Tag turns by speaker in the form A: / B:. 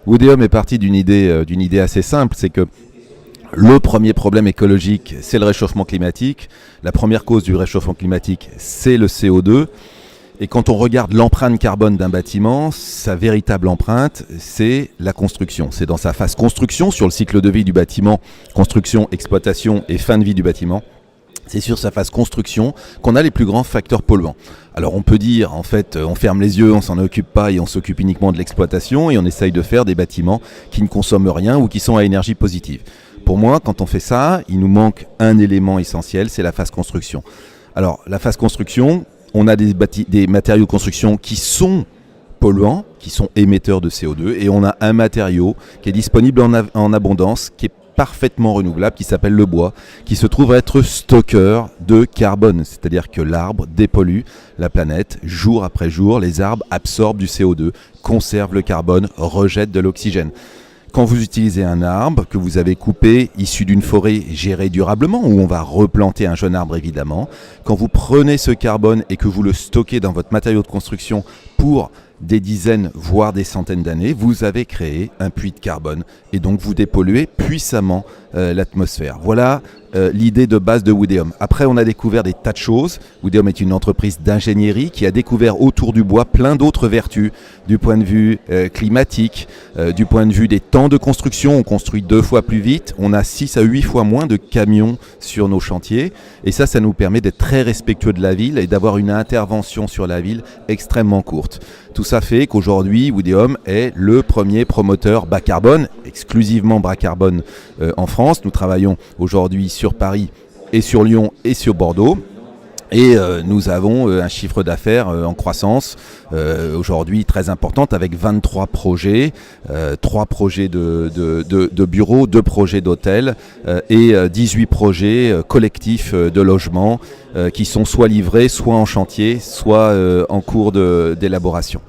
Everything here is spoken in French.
A: Woodeum est parti d'une idée assez simple, c'est que le premier problème écologique, c'est le réchauffement climatique. La première cause du réchauffement climatique, c'est le CO2. Et quand on regarde l'empreinte carbone d'un bâtiment, sa véritable empreinte, c'est la construction. C'est dans sa phase construction, sur le cycle de vie du bâtiment, construction, exploitation et fin de vie du bâtiment. C'est sur sa phase construction qu'on a les plus grands facteurs polluants. Alors on peut dire, en fait, on ferme les yeux, on s'en occupe pas et on s'occupe uniquement de l'exploitation et on essaye de faire des bâtiments qui ne consomment rien ou qui sont à énergie positive. Pour moi, quand on fait ça, il nous manque un élément essentiel, c'est la phase construction. Alors, la phase construction, on a des matériaux de construction qui sont polluants, qui sont émetteurs de CO2, et on a un matériau qui est disponible en abondance, qui est parfaitement renouvelable, qui s'appelle le bois, qui se trouve être stockeur de carbone. C'est-à-dire que l'arbre dépollue la planète jour après jour, les arbres absorbent du CO2, conservent le carbone, rejettent de l'oxygène. Quand vous utilisez un arbre que vous avez coupé, issu d'une forêt gérée durablement, où on va replanter un jeune arbre évidemment, quand vous prenez ce carbone et que vous le stockez dans votre matériau de construction pour des dizaines, voire des centaines d'années, vous avez créé un puits de carbone et donc vous dépolluez puissamment l'atmosphère. Voilà l'idée de base de Woodeum. Après, on a découvert des tas de choses. Woodeum est une entreprise d'ingénierie qui a découvert autour du bois plein d'autres vertus du point de vue climatique, du point de vue des temps de construction. On construit 2 fois plus vite, on a 6 à 8 fois moins de camions sur nos chantiers et ça nous permet d'être très respectueux de la ville et d'avoir une intervention sur la ville extrêmement courte. Tout ça fait qu'aujourd'hui, Woodeum est le premier promoteur bas carbone, exclusivement bas carbone en France. Nous travaillons aujourd'hui sur Paris et sur Lyon et sur Bordeaux. Et nous avons un chiffre d'affaires en croissance aujourd'hui très importante avec 23 projets, 3 projets de bureaux, 2 projets d'hôtels et 18 projets collectifs de logement qui sont soit livrés, soit en chantier, soit en cours d'élaboration.